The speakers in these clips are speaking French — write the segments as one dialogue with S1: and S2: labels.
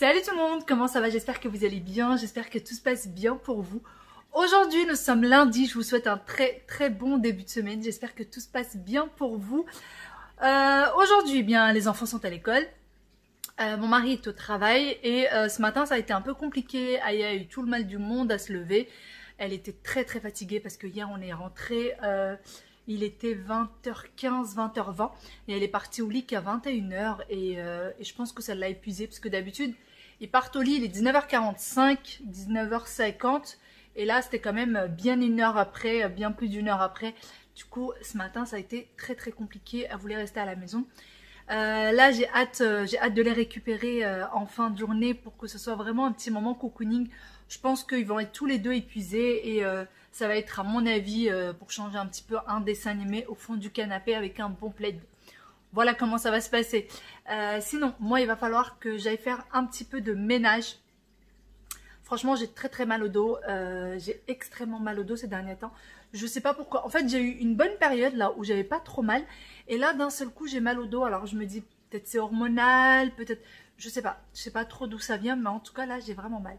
S1: Salut tout le monde, comment ça va? J'espère que vous allez bien, j'espère que tout se passe bien pour vous. Aujourd'hui nous sommes lundi, je vous souhaite un très bon début de semaine, j'espère que tout se passe bien pour vous. Aujourd'hui eh bien les enfants sont à l'école, mon mari est au travail et ce matin ça a été un peu compliqué, Aya a eu tout le mal du monde à se lever. Elle était très fatiguée parce que hier on est rentré, il était 20h15, 20h20 et elle est partie au lit qu'à 21h et je pense que ça l'a épuisée parce que d'habitude ils partent au lit, il est 19h45, 19h50 et là c'était quand même bien une heure après, bien plus d'une heure après. Du coup ce matin ça a été très compliqué, elle voulait rester à la maison. Là j'ai hâte de les récupérer en fin de journée pour que ce soit vraiment un petit moment cocooning. Je pense qu'ils vont être tous les deux épuisés et ça va être à mon avis pour changer un petit peu un dessin animé au fond du canapé avec un bon plaid. Voilà comment ça va se passer. Sinon moi il va falloir que j'aille faire un petit peu de ménage. Franchement j'ai très mal au dos, j'ai extrêmement mal au dos ces derniers temps. Je sais pas pourquoi, en fait j'ai eu une bonne période là où j'avais pas trop mal. Et là d'un seul coup j'ai mal au dos, alors je me dis peut-être c'est hormonal, peut-être, je sais pas trop d'où ça vient. Mais en tout cas là j'ai vraiment mal.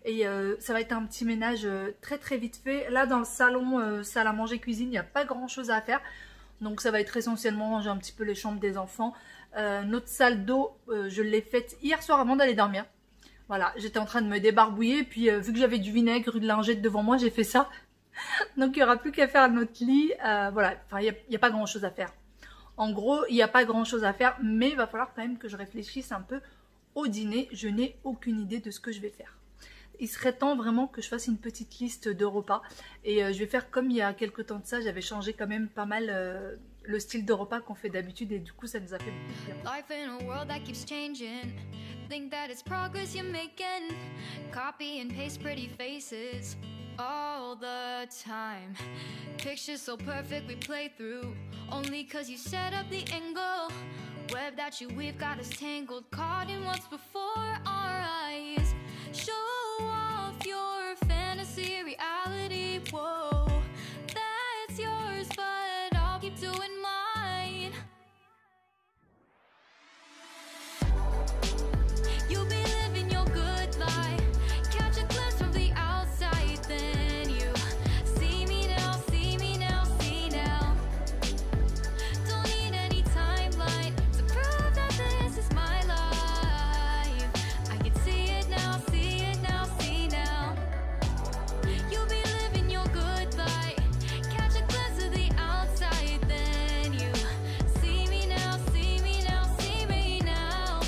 S1: Et ça va être un petit ménage très vite fait. Là dans le salon, salle à manger, cuisine, il n'y a pas grand chose à faire. Donc ça va être essentiellement ranger un petit peu les chambres des enfants. Notre salle d'eau, je l'ai faite hier soir avant d'aller dormir. Voilà, j'étais en train de me débarbouiller. Puis vu que j'avais du vinaigre, une lingette devant moi, j'ai fait ça. Donc il n'y aura plus qu'à faire notre lit. Voilà, enfin il n'y a pas grand chose à faire. En gros, il n'y a pas grand chose à faire. Mais il va falloir quand même que je réfléchisse un peu au dîner. Je n'ai aucune idée de ce que je vais faire. Il serait temps vraiment que je fasse une petite liste de repas. Et je vais faire comme il y a quelques temps de ça, j'avais changé quand même pas mal le style de repas qu'on fait d'habitude. Et du coup, ça nous a fait beaucoup de bien. Life in a world that keeps changing. Think that it's progress you're making. Copy and paste pretty faces all the time. Pictures so perfect we play through. Only cause you set up the angle. Web that you weave got us tangled. Caught in what's before our eyes. Show off your fantasy reality, whoa, that's yours, but I'll keep doing mine. You'll be living your good life, catch a glimpse from the outside, then you see me now, see me now, see now. Don't need any timeline to prove that this is my life. I can see it now, see it now, see now. You'll be living your good life, catch a glimpse of the outside, then you see me now, see me now, see me now.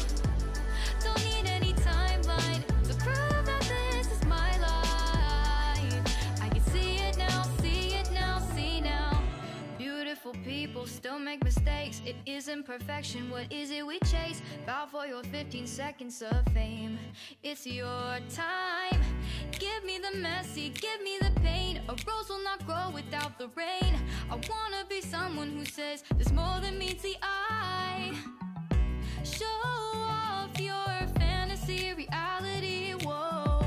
S1: Don't need any timeline to prove that this is my life. I can see it now, see it now, see now. Beautiful people still make mistakes. It isn't perfection, what is it we chase? Bow for your 15 seconds of fame. It's your time. Give me the messy, give me the pain. A rose will not grow without the rain. I wanna be someone who says there's more than meets the eye. Show off your fantasy reality, whoa,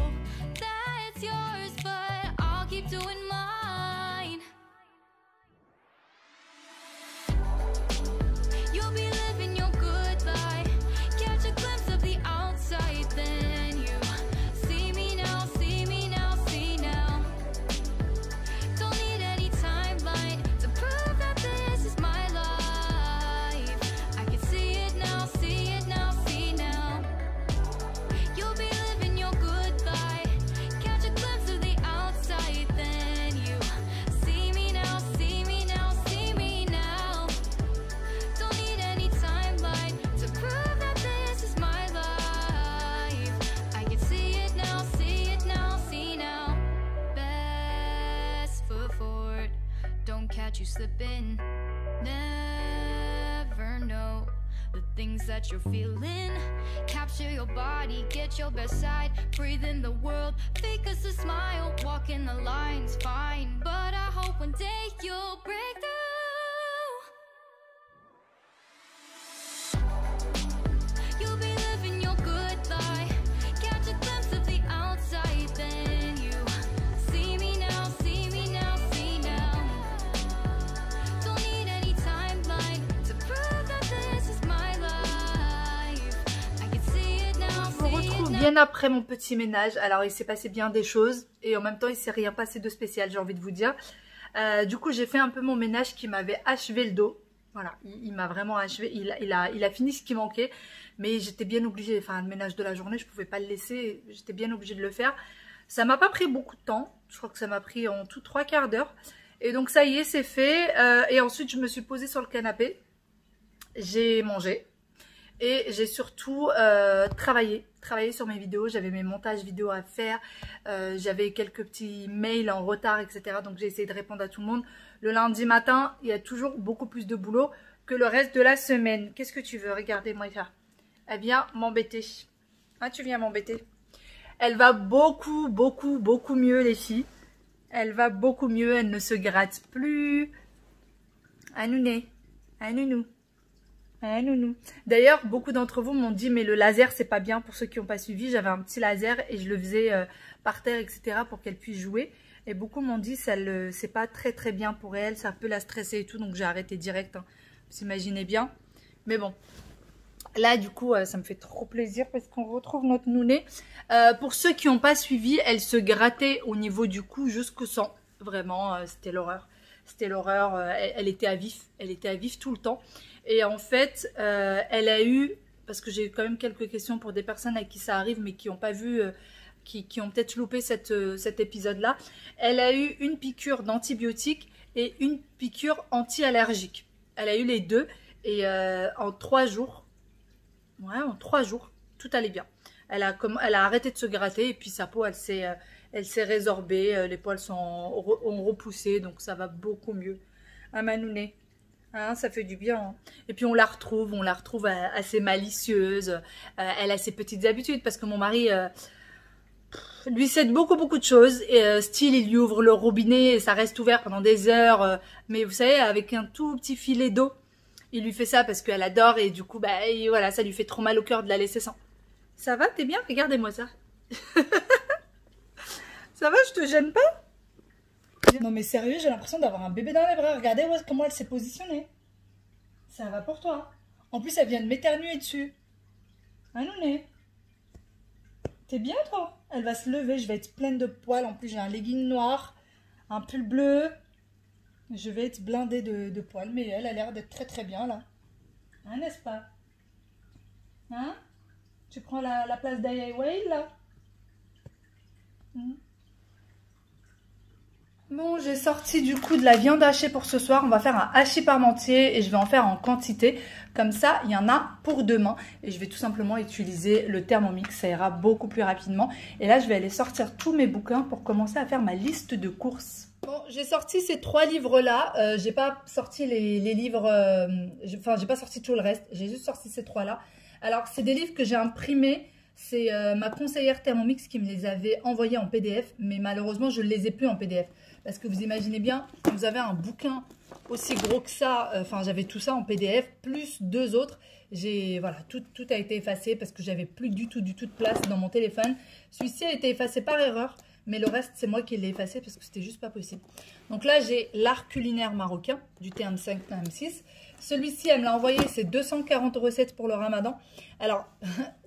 S1: that's yours, but I'll keep doing mine. You'll be living your good life, catch a glimpse of the outside, then you see me now, see me now, see now. Don't need any timeline to prove that this is my life. I can see it now, see it now, see now. You'll be living your good life, catch a glimpse of the outside, then you see me now, see me now, see me now. Don't need any timeline to prove that this is my life. I can see it now, see it now, see now. Best foot forward, don't catch you slipping. Never know the things that you're feeling. Capture your body, get your best side. Breathe in the world, fake us a smile. Walking the lines, fine, but I hope one day you'll break through. You'll be living your good life, catch a glimpse of the outside, then you see me now, see me now, see now. Don't need any timeline to prove that this is my life. I can see it now, see it bien après mon petit ménage. Alors il s'est passé bien des choses et en même temps il s'est rien passé de spécial, j'ai envie de vous dire. Du coup j'ai fait un peu mon ménage qui m'avait achevé le dos. Voilà, il m'a vraiment achevé, il a fini ce qui manquait. Mais j'étais bien obligée, enfin le ménage de la journée, je pouvais pas le laisser, j'étais bien obligée de le faire. Ça m'a pas pris beaucoup de temps, je crois que ça m'a pris en tout 3/4 d'heure. Et donc ça y est, c'est fait. Et ensuite je me suis posée sur le canapé, j'ai mangé. Et j'ai surtout travaillé sur mes vidéos, j'avais mes montages vidéo à faire, j'avais quelques petits mails en retard, etc. Donc j'ai essayé de répondre à tout le monde. Le lundi matin, il y a toujours beaucoup plus de boulot que le reste de la semaine. Qu'est-ce que tu veux? Regardez, moi, elle vient m'embêter. Ah, tu viens m'embêter. Elle va beaucoup mieux, les filles. Elle va beaucoup mieux, elle ne se gratte plus. Ah, nouné, ah, nounou. Ah, nounou. D'ailleurs, beaucoup d'entre vous m'ont dit, mais le laser, c'est pas bien pour ceux qui n'ont pas suivi. J'avais un petit laser et je le faisais par terre, etc. pour qu'elle puisse jouer. Et beaucoup m'ont dit, c'est pas très bien pour elle, ça peut la stresser et tout. Donc j'ai arrêté direct, hein. Vous imaginez bien. Mais bon, là du coup, ça me fait trop plaisir parce qu'on retrouve notre nounet. Pour ceux qui n'ont pas suivi, elle se grattait au niveau du cou jusqu'au sang. Vraiment, c'était l'horreur. C'était l'horreur, elle était à vif. Elle était à vif tout le temps. Et en fait, elle a eu, parce que j'ai eu quand même quelques questions pour des personnes à qui ça arrive, mais qui n'ont pas vu, qui ont peut-être loupé cet épisode-là. Elle a eu une piqûre d'antibiotiques et une piqûre anti-allergique. Elle a eu les deux. Et en 3 jours, ouais, en 3 jours, tout allait bien. Elle a arrêté de se gratter et puis sa peau, elle s'est résorbée. Les poils ont repoussé, donc ça va beaucoup mieux. Ah, Manounet. Hein, ça fait du bien. Hein. Et puis on la retrouve assez malicieuse. Elle a ses petites habitudes parce que mon mari lui cède beaucoup de choses. Et, style, il lui ouvre le robinet et ça reste ouvert pendant des heures. Mais vous savez, avec un tout petit filet d'eau, il lui fait ça parce qu'elle adore et du coup, bah, et voilà, ça lui fait trop mal au cœur de la laisser sans. Ça va, t'es bien? Regardez-moi ça. Ça va, je te gêne pas? Non mais sérieux, j'ai l'impression d'avoir un bébé dans les bras. Regardez comment elle s'est positionnée. Ça va pour toi. En plus, elle vient de m'éternuer dessus. Ah non, mais... T'es bien, toi? Elle va se lever, je vais être pleine de poils. En plus, j'ai un legging noir, un pull bleu. Je vais être blindée de poils. Mais elle a l'air d'être très bien, là. Hein, n'est-ce pas? Hein? Tu prends la place d'Aya Whale, là? Bon, j'ai sorti du coup de la viande hachée pour ce soir. On va faire un hachis parmentier et je vais en faire en quantité. Comme ça, il y en a pour demain. Et je vais tout simplement utiliser le Thermomix. Ça ira beaucoup plus rapidement. Et là, je vais aller sortir tous mes bouquins pour commencer à faire ma liste de courses. Bon, j'ai sorti ces 3 livres-là. J'ai pas sorti les livres... Enfin, j'ai pas sorti tout le reste. J'ai juste sorti ces 3-là. Alors, c'est des livres que j'ai imprimés. C'est ma conseillère Thermomix qui me les avait envoyés en PDF. Mais malheureusement, je ne les ai plus en PDF. Parce que vous imaginez bien, vous avez un bouquin aussi gros que ça. Enfin, j'avais tout ça en PDF, plus 2 autres. Voilà, tout a été effacé parce que j'avais plus du tout de place dans mon téléphone. Celui-ci a été effacé par erreur. Mais le reste, c'est moi qui l'ai effacé parce que c'était juste pas possible. Donc là, j'ai l'art culinaire marocain du TM5, TM6. Celui-ci, elle me l'a envoyé, c'est 240 recettes pour le ramadan. Alors,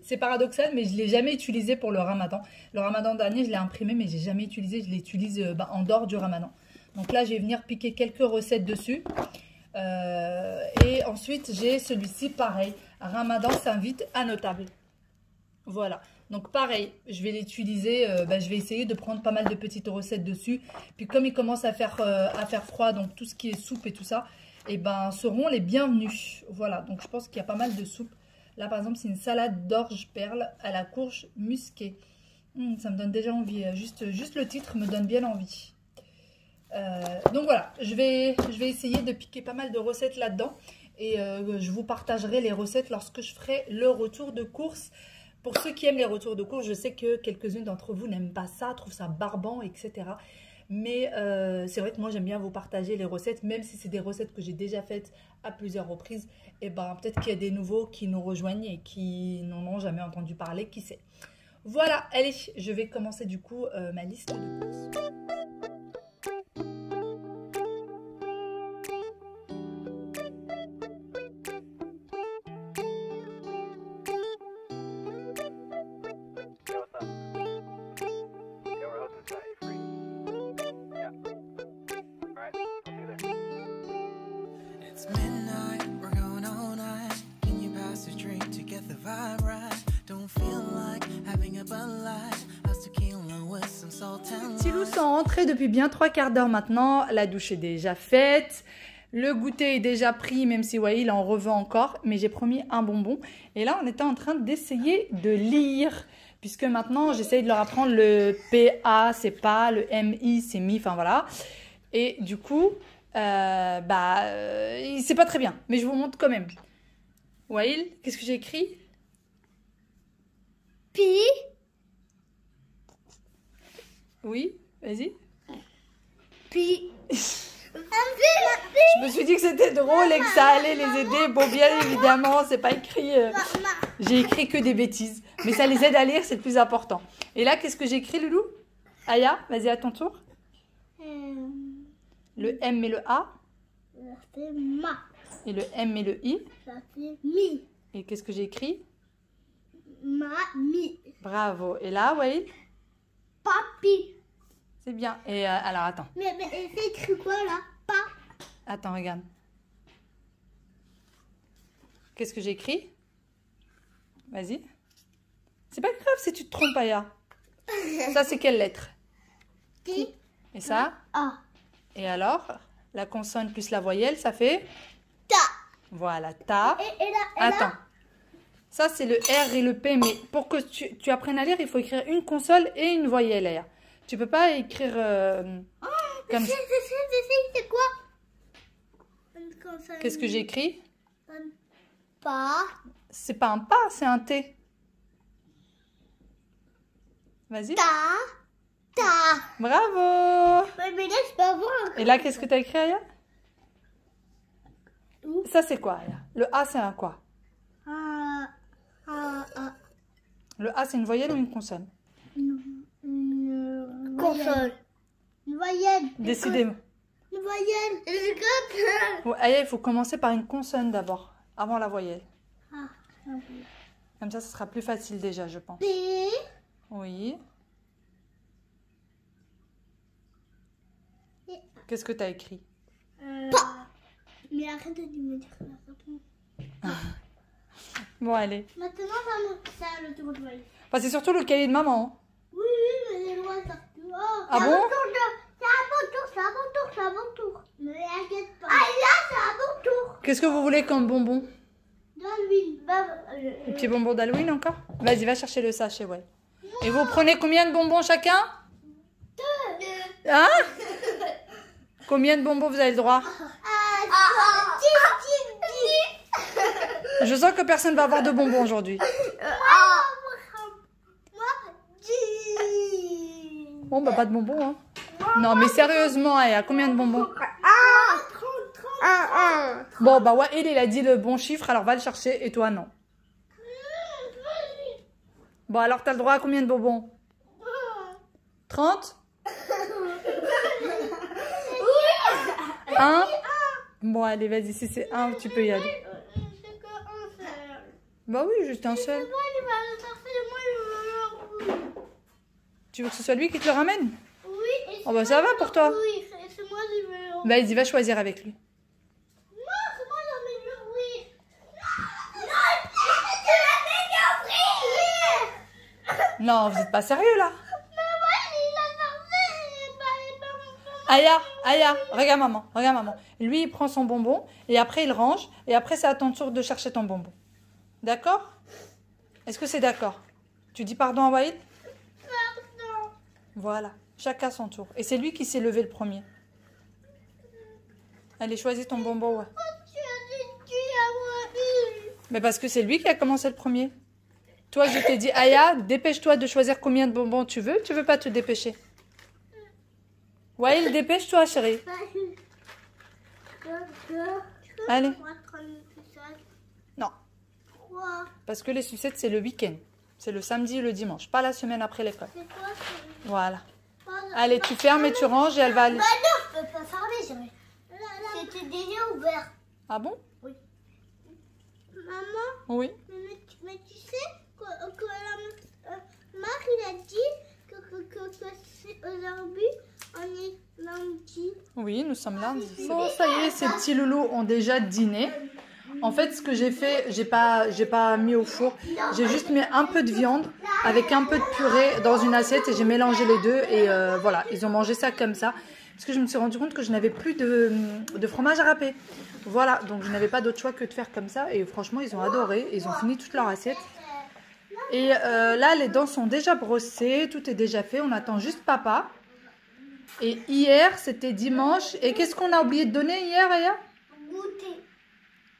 S1: c'est paradoxal, mais je ne l'ai jamais utilisé pour le ramadan. Le ramadan dernier, je l'ai imprimé, mais je n'ai jamais utilisé. Je l'utilise en dehors du ramadan. Donc là, je vais venir piquer quelques recettes dessus. Et ensuite, j'ai celui-ci, pareil. Ramadan s'invite à notable. Voilà. Donc pareil, je vais l'utiliser, je vais essayer de prendre pas mal de petites recettes dessus. Puis comme il commence à faire froid, donc tout ce qui est soupe et tout ça, et ben seront les bienvenus. Voilà, donc je pense qu'il y a pas mal de soupe. Là par exemple, c'est une salade d'orge perle à la courge musquée. Ça me donne déjà envie, juste le titre me donne bien envie. Donc voilà, je vais essayer de piquer pas mal de recettes là-dedans. Et je vous partagerai les recettes lorsque je ferai le retour de course. Pour ceux qui aiment les retours de course, je sais que quelques-unes d'entre vous n'aiment pas ça, trouvent ça barbant, etc. Mais c'est vrai que moi, j'aime bien vous partager les recettes, même si c'est des recettes que j'ai déjà faites à plusieurs reprises. Et ben peut-être qu'il y a des nouveaux qui nous rejoignent et qui n'en ont jamais entendu parler, qui sait. Voilà, allez, je vais commencer du coup ma liste de courses. petits loups sont rentrés depuis bien 3/4 d'heure maintenant. La douche est déjà faite. Le goûter est déjà pris, même si ouais, il en revend encore. Mais j'ai promis un bonbon. Et là, on était en train d'essayer de lire. Puisque maintenant, j'essaye de leur apprendre le PA, c'est pas, le MI, c'est mi, enfin voilà. Et du coup, c'est pas très bien. Mais je vous montre quand même. Waïl, qu'est-ce que j'ai écrit?
S2: Pi.
S1: Oui, vas-y.
S2: Pi.
S1: Je me suis dit que c'était drôle et que ça allait les aider. Bon, bien évidemment, c'est pas écrit. J'ai écrit que des bêtises. Mais ça les aide à lire, c'est le plus important. Et là, qu'est-ce que j'ai écrit, Loulou? Aya, vas-y, à ton tour. Le M et le A.
S2: Ça fait ma.
S1: Et le M et le I.
S2: Ça fait mi.
S1: Et qu'est-ce que j'ai écrit?
S2: Ma, mi.
S1: Bravo. Et là, Waïl?
S2: Papi.
S1: C'est bien. Et alors, attends.
S2: Mais c'est écrit quoi là? Pa.
S1: Attends, regarde. Qu'est-ce que j'ai écrit? Vas-y. C'est pas grave si tu te trompes, Aya. Ça, c'est quelle lettre?
S2: Ti.
S1: Et ça?
S2: A.
S1: Et alors, la consonne plus la voyelle, ça fait?
S2: Ta.
S1: Voilà, ta.
S2: Et là,
S1: Attends. Ça, c'est le R et le P. Mais pour que tu apprennes à lire, il faut écrire une consonne et une voyelle R. Tu peux pas écrire comme ça.
S2: C'est quoi?
S1: Qu'est-ce que j'ai écrit?
S2: Pa.
S1: C'est pas un pas, c'est un T. Vas-y.
S2: Ta. Ta.
S1: Bravo.
S2: Mais là, je peux avoir.
S1: Et là, qu'est-ce que tu as écrit, Aya?
S2: Où?
S1: Ça, c'est quoi, Aya? Le A, c'est un quoi? Le A, c'est une voyelle ou une consonne?
S2: Une console. Une voyelle.
S1: Décidez-moi.
S2: Une voyelle. Une console.
S1: Bon, Aya, il faut commencer par une consonne d'abord, avant la voyelle.
S2: Ah.
S1: Comme ça, ce sera plus facile déjà, je pense.
S2: P.
S1: Oui. Qu'est-ce que tu as écrit?
S2: Pa. Mais arrête de me dire la réponse.
S1: Bon, allez.
S2: Maintenant, ça le tour de voyelle.
S1: Enfin, c'est surtout le cahier de maman.
S2: Oui, mais les lois sortent. Oh,
S1: Ah bon?
S2: C'est à mon tour. Ne t'inquiète pas. Ah là, c'est à mon tour.
S1: Qu'est-ce que vous voulez comme bonbon?
S2: Darwin.
S1: Le petit bonbon d'Halloween encore? Vas-y, va chercher le sachet, ouais. Et vous prenez combien de bonbons chacun?
S2: 2.
S1: Hein? Combien de bonbons vous avez le droit?
S2: 10.
S1: Je sens que personne va avoir de bonbons aujourd'hui.
S2: Moi, 10.
S1: Bon, bah pas de bonbons, hein. Non, mais sérieusement, Aya, combien de bonbons?
S2: 30.
S1: Bon, bah ouais, il a dit le bon chiffre, alors va le chercher, et toi, non. Bon, alors t'as le droit à combien de bonbons? 30? 1? Bon, allez, vas-y, si c'est 1, tu peux y aller. Bah oui, juste un seul. Tu veux que ce soit lui qui te le ramène?
S2: Oui.
S1: Oh bah ça va pour toi.
S2: Oui, c'est moi qui veux. Non,
S1: Vas-y, va choisir avec lui.
S2: c'est moi qui veux. Oui. Non, tu l'as ouvrir.
S1: Non, vous êtes pas sérieux là?
S2: Mais moi, il a fermé.
S1: Aya, regarde maman. Lui, il prend son bonbon et après il range et après c'est à ton tour de chercher ton bonbon. D'accord? Est-ce que c'est d'accord? Tu dis pardon à Waïd?
S2: Pardon.
S1: Voilà, chacun son tour. Et c'est lui qui s'est levé le premier. Allez, choisis ton bonbon, ouais.
S2: Tu as dit à moi.
S1: Mais parce que c'est lui qui a commencé le premier. Toi, je t'ai dit, Aya, dépêche-toi de choisir combien de bonbons tu veux. Tu veux pas te dépêcher? Waïl, dépêche-toi, chérie. Allez. Non, parce que les sucettes, c'est le week-end. C'est le samedi et le dimanche, pas la semaine après l'école.
S2: C'est quoi?
S1: Voilà. Allez, tu fermes et tu ranges et elle va aller.
S2: Bah non, je peux pas fermer, jamais. C'était déjà ouvert.
S1: Ah bon?
S2: Oui. Maman,
S1: Oui.
S2: mais tu sais que Marc, il a dit que c'est aujourd'hui, on est lundi.
S1: Oui, nous sommes lundi. Bon, ça y est, ces petits loulous ont déjà dîné. En fait, ce que j'ai fait, j'ai pas mis au four. J'ai juste mis un peu de viande avec un peu de purée dans une assiette et j'ai mélangé les deux. Et voilà, ils ont mangé ça comme ça. Parce que je me suis rendu compte que je n'avais plus de fromage à râper. Voilà, donc je n'avais pas d'autre choix que de faire comme ça. Et franchement, ils ont adoré. Ils ont fini toute leur assiette. Et là, les dents sont déjà brossées. Tout est déjà fait. On attend juste papa. Et hier, c'était dimanche. Et qu'est-ce qu'on a oublié de donner hier, Aya?
S2: Goûter.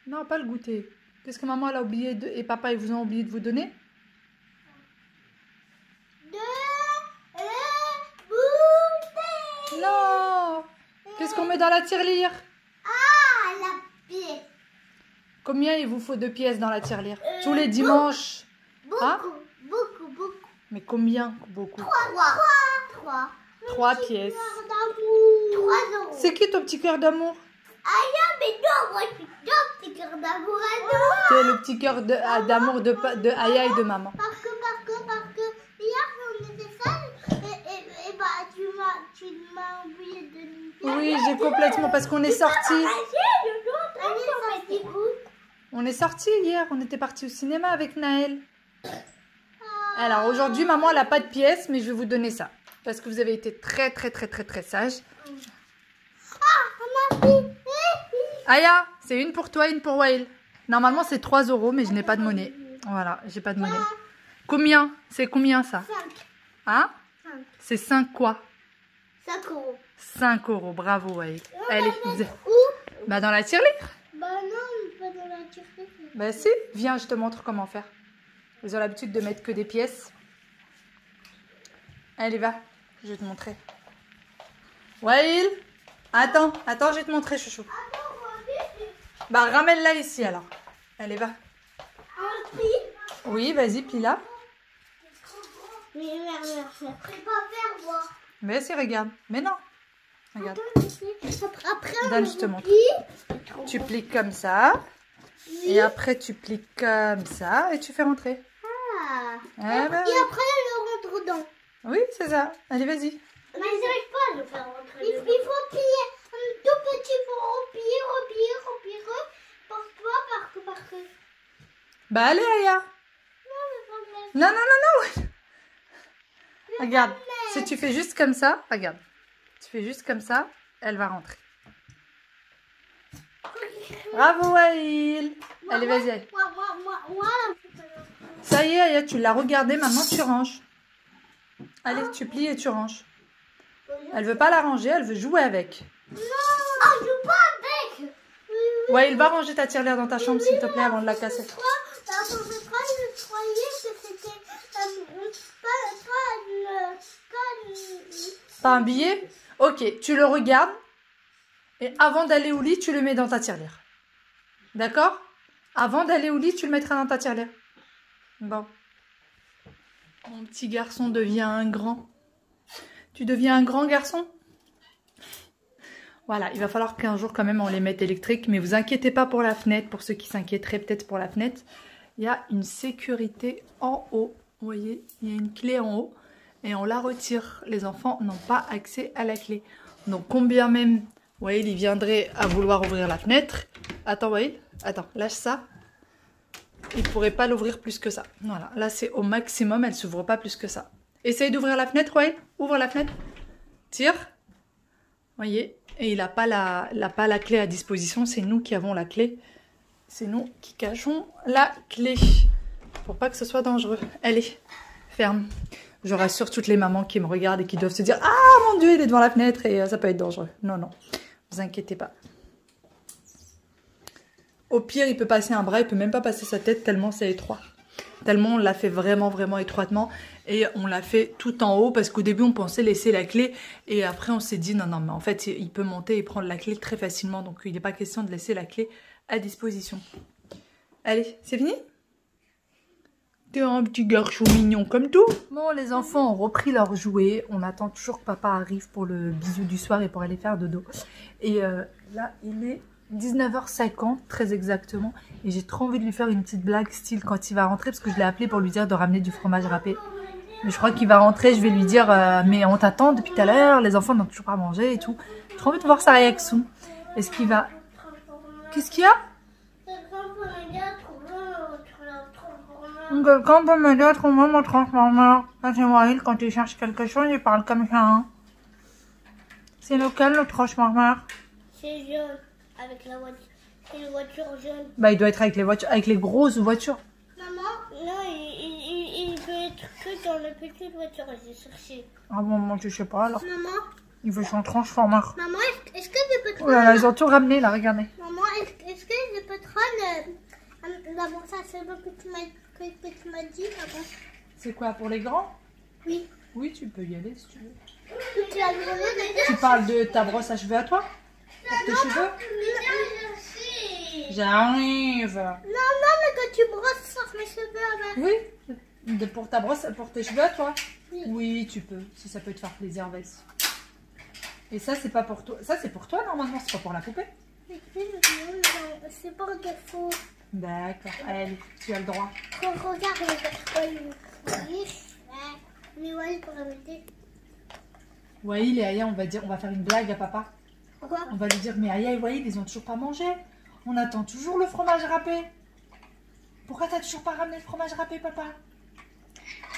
S1: Non, pas le goûter. Qu'est-ce que maman elle a oublié et papa ils vous ont oublié de vous donner?
S2: Goûter.
S1: Non. Qu'est-ce qu'on met dans la tirelire?
S2: Ah, la pièce.
S1: Combien il vous faut de pièces dans la tirelire? Tous les dimanches.
S2: Beaucoup,
S1: Hein?
S2: beaucoup.
S1: Mais combien? Beaucoup.
S2: 3.
S1: 3 pièces.
S2: 3 euros.
S1: C'est qui ton petit cœur d'amour?
S2: Aya, mais non, moi je suis ton petit cœur d'amour à nous.
S1: C'est le petit cœur d'amour de Aya et de maman.
S2: Parce que hier on était seuls et bah tu m'as oublié de nous.
S1: Oui, j'ai complètement parce qu'on est sortis. On est sortis hier, on était partis au cinéma avec Naël. Alors aujourd'hui, maman elle a pas de pièces, mais je vais vous donner ça. Parce que vous avez été très sages. Aya, c'est une pour toi, une pour Wael. Normalement c'est 3 euros, mais je n'ai pas de monnaie. Voilà, j'ai pas de monnaie. Combien? C'est combien ça?
S2: 5.
S1: Hein?
S2: 5.
S1: C'est 5 quoi?
S2: 5 euros.
S1: 5 euros, bravo Wael. Allez,
S2: Où?
S1: bah dans la tirelire.
S2: Bah non, pas dans la tirelire.
S1: Bah si, viens, je te montre comment faire. Ils ont l'habitude de mettre que des pièces. Allez, va, je vais te montrer. Wael, attends, je vais te montrer, chouchou. Bah, ramène-la ici, alors. Allez, va. Oui, vas-y, plie-la.
S2: Mais merde, je ne sais pas faire, moi.
S1: Mais si, regarde. Mais non. Regarde.
S2: Après,
S1: Donne, je te montre. Tu plies comme ça. Et après, tu plies comme ça. Et tu fais rentrer.
S2: Ah.
S1: Ah, bah,
S2: Et après, elle rentre dedans.
S1: oui, c'est ça. Allez, vas-y.
S2: Mais j'arrive pas à le faire rentrer. Il faut plier un tout petit, faut replier. Parce que.
S1: Bah, allez, Aya. Non. Regarde. Si tu fais juste comme ça, regarde. Tu fais juste comme ça, elle va rentrer. Bravo, Wael. Allez, vas-y. Allez.
S2: Moi.
S1: Ça y est, Aya, tu l'as regardé, maintenant tu ranges. Allez, tu plies et tu ranges. Elle veut pas la ranger, elle veut jouer avec.
S2: Non, je joue pas avec.
S1: Ouais, il va ranger ta tirelire dans ta chambre, s'il te plaît, avant de la casser.
S2: Je croyais que c'était
S1: Pas un billet? Ok, tu le regardes. Et avant d'aller au lit, tu le mets dans ta tirelire. D'accord? Avant d'aller au lit, tu le mettras dans ta tirelire. Bon. Mon petit garçon devient un grand. Tu deviens un grand garçon? Voilà, il va falloir qu'un jour quand même on les mette électriques. Mais vous inquiétez pas pour la fenêtre. Pour ceux qui s'inquiéteraient peut-être pour la fenêtre. Il y a une sécurité en haut. Vous voyez, il y a une clé en haut. Et on la retire. Les enfants n'ont pas accès à la clé. Donc combien même Wael il viendrait à vouloir ouvrir la fenêtre. Attends Wael, attends, lâche ça. Il ne pourrait pas l'ouvrir plus que ça. Voilà, là c'est au maximum, elle ne s'ouvre pas plus que ça. Essaye d'ouvrir la fenêtre, Wael. Ouvre la fenêtre. Tire. Voyez, et il n'a pas la clé à disposition. C'est nous qui avons la clé. C'est nous qui cachons la clé. Pour pas que ce soit dangereux. Allez, ferme. Je rassure toutes les mamans qui me regardent et qui doivent se dire « Ah, mon Dieu, il est devant la fenêtre et ça peut être dangereux. » Non, non, vous inquiétez pas. Au pire, il peut passer un bras, il peut même pas passer sa tête tellement c'est étroit. Tellement on l'a fait vraiment étroitement et on l'a fait tout en haut parce qu'au début, on pensait laisser la clé et après, on s'est dit « Non, mais en fait, il peut monter et prendre la clé très facilement. Donc, il n'est pas question de laisser la clé à disposition. » Allez, c'est fini ? T'es un petit garçon mignon comme tout. Bon, les enfants ont repris leurs jouets. On attend toujours que papa arrive pour le bisou du soir et pour aller faire dodo. Et là, il est 19h50, très exactement. Et j'ai trop envie de lui faire une petite blague style quand il va rentrer. Parce que je l'ai appelé pour lui dire de ramener du fromage râpé. Mais je crois qu'il va rentrer. Je vais lui dire, mais on t'attend depuis tout à l'heure. Les enfants n'ont toujours pas mangé et tout. J'ai trop envie de voir sa réaction. Est-ce qu'il va... Qu'est-ce qu'il y a?
S2: m'aider à trouver le transformateur?
S1: Quelqu'un peut m'aider à trouver mon transformateur? Ça, c'est Wael, quand il cherche quelque chose, il parle comme ça. Hein. C'est lequel, le transformateur?
S2: C'est jaune, avec la voiture. C'est une voiture jaune.
S1: Bah, il doit être avec les voitures, avec les grosses voitures.
S2: Maman, non, il peut être que dans les petites voitures, j'ai cherché.
S1: Ah bon, moi, je sais pas, alors.
S2: Maman,
S1: Il veut son transformateur.
S2: maman, est-ce que je peux
S1: Oh
S2: prendre...
S1: là là, ils ont tout ramené, là, regardez.
S2: Maman, est-ce que je peux prendre la bourse à cheveux que tu m'as dit avant?
S1: C'est quoi, pour les grands?
S2: Oui.
S1: Oui, tu peux y aller, si tu veux.
S2: Tu l'as demandé déjà?
S1: Tu parles de ta brosse à cheveux à toi? Pour tes cheveux? J'arrive.
S2: Non, mais quand tu brosses sur mes cheveux avant.
S1: Oui, pour ta brosse, pour tes cheveux à toi?
S2: Oui.
S1: Oui, tu peux, si ça peut te faire plaisir, vas-y. Et ça, c'est pas pour toi. Ça, c'est pour toi, normalement, c'est pas pour la poupée.
S2: C'est pas un défaut.
S1: D'accord, allez, tu as le droit.
S2: Regarde, mais ouais, pour arrêter.
S1: Wael et Aya, on va faire une blague à papa.
S2: Pourquoi?
S1: On va lui dire, mais Aya et Wael, ils ont toujours pas mangé. On attend toujours le fromage râpé. Pourquoi t'as toujours pas ramené le fromage râpé, papa?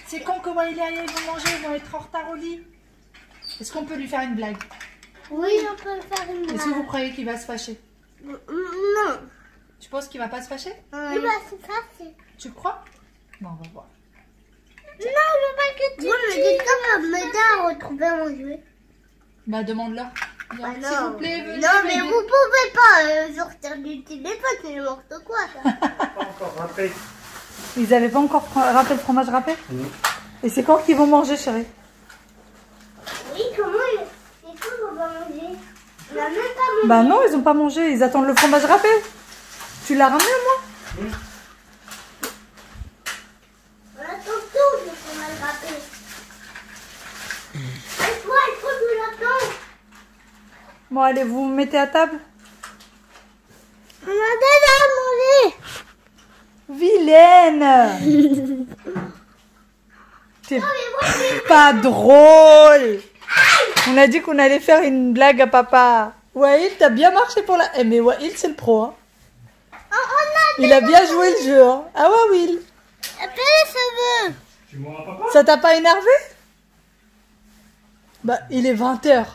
S1: C'est quand que Wael et Aya ils vont manger, ils vont être en retard au lit. Est-ce qu'on peut lui faire une blague?
S2: Oui, on peut faire une blague.
S1: Est-ce que vous croyez qu'il va se fâcher?
S2: Non.
S1: Tu penses qu'il va pas se fâcher?
S2: Oui, bah c'est facile.
S1: Tu le crois? Bon, on va voir.
S2: Non, je veux pas que tu me quelqu'un va m'aider à retrouver mon jouet.
S1: Bah, demande-leur. S'il vous plaît, venez.
S2: Non, mais vous pouvez pas sortir du téléphone, c'est n'importe quoi ça.
S3: Pas encore râpé.
S1: Ils avaient pas encore râpé le fromage râpé? Et c'est quand qu'ils vont manger, chérie?
S2: Oui, comment ils vont pas manger? On a même pas mangé.
S1: Bah non, ils ont pas mangé, ils attendent le fromage râpé. Tu l'as ramené, moi?
S2: On attend tout le fromage râpé. Et toi, il faut que l'attendre.
S1: Bon, allez, vous vous mettez à table.
S2: On a déjà mangé.
S1: Vilaine! T'es pas drôle! On a dit qu'on allait faire une blague à papa. Wael, t'as bien marché pour la... Eh, mais Wael, c'est le pro, hein. Il a bien joué le jeu, hein. Ah ouais, Will.
S2: Appelle les cheveux.
S3: Tu m'auras papa?
S1: Ça t'a pas énervé? Bah, il est 20h.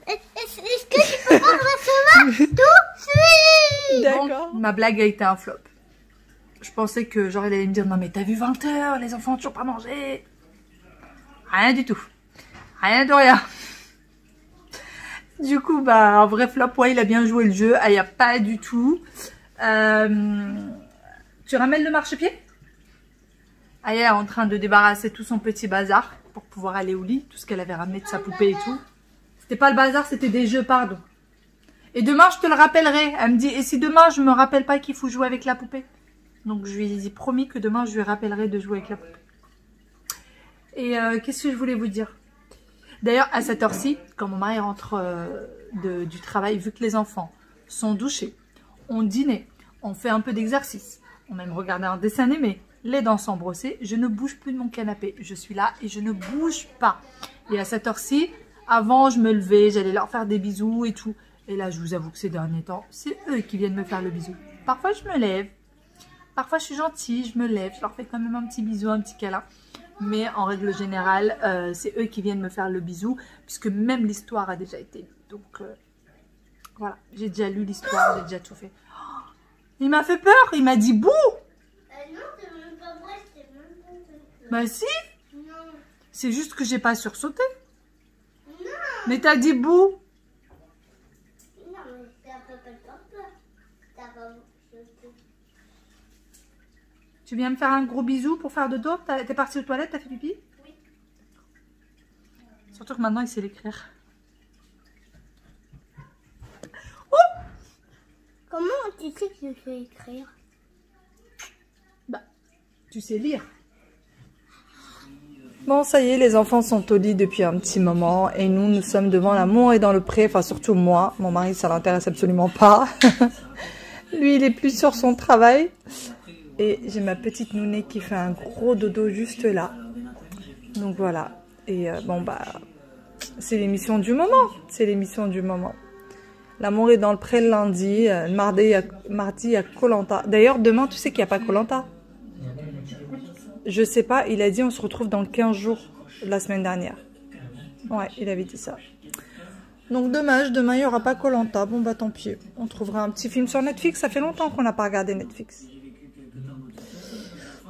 S2: Est-ce que tu peux pas recevoir tout de suite?
S1: D'accord. Bon, ma blague a été un flop. Je pensais que genre il allait me dire, non mais t'as vu 20h, les enfants ont toujours pas mangé. Rien du tout. Rien de rien. Du coup, bah, un vrai flop, ouais, il a bien joué le jeu. Ah, il n'y a pas du tout. Tu ramènes le marchepied? Aya est en train de débarrasser tout son petit bazar pour pouvoir aller au lit. Tout ce qu'elle avait ramené de sa poupée et tout. C'était pas le bazar, c'était des jeux, pardon. Et demain, je te le rappellerai. Elle me dit, et si demain, je me rappelle pas qu'il faut jouer avec la poupée? Donc, je lui ai promis que demain, je lui rappellerai de jouer avec la poupée. Et qu'est-ce que je voulais vous dire? D'ailleurs, à cette heure-ci, quand mon mari rentre du travail, vu que les enfants sont douchés, on dîne, on fait un peu d'exercice, on même regarder un dessin animé, les dents sont brossées, je ne bouge plus de mon canapé. Je suis là et je ne bouge pas. Et à cette heure-ci, avant, je me levais, j'allais leur faire des bisous et tout. Et là, je vous avoue que ces derniers temps, c'est eux qui viennent me faire le bisou. Parfois, je me lève. Parfois, je suis gentille, je me lève. Je leur fais quand même un petit bisou, un petit câlin. Mais en règle générale, c'est eux qui viennent me faire le bisou. Puisque même l'histoire a déjà été lue. Donc, voilà. J'ai déjà lu l'histoire, j'ai déjà tout fait. Oh, il m'a fait peur. Il m'a dit bouh.
S2: Non, c'est même pas vrai, c'est même pas vrai.
S1: Bah si.
S2: Non.
S1: C'est juste que j'ai pas sursauté.
S2: Non.
S1: Mais t'as dit bouh.
S2: Non, mais t'as pas peur. T'as pas...
S1: Tu viens me faire un gros bisou pour faire dodo? T'es parti aux toilettes, t'as fait pipi?
S2: Oui.
S1: Surtout que maintenant il sait l'écrire.
S2: Comment tu sais que je sais écrire?
S1: Bah, tu sais lire. Bon, ça y est, les enfants sont au lit depuis un petit moment. Et nous sommes devant l'amour et dans le pré. Enfin, surtout moi. Mon mari, ça l'intéresse absolument pas. Lui, il est plus sur son travail. Et j'ai ma petite nounée qui fait un gros dodo juste là. Donc voilà. Et bon, bah, c'est l'émission du moment. C'est l'émission du moment. L'amour est dans le pré le lundi. Mardi, il y a Koh-Lanta. D'ailleurs, demain, tu sais qu'il n'y a pas Koh-Lanta? Je sais pas, il a dit on se retrouve dans 15 jours la semaine dernière. Ouais, il avait dit ça. Donc dommage, demain il n'y aura pas Koh-Lanta. Bon bah tant pis, on trouvera un petit film sur Netflix. Ça fait longtemps qu'on n'a pas regardé Netflix.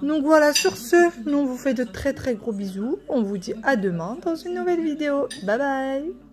S1: Donc voilà, sur ce, nous on vous fait de très très gros bisous. On vous dit à demain dans une nouvelle vidéo. Bye bye.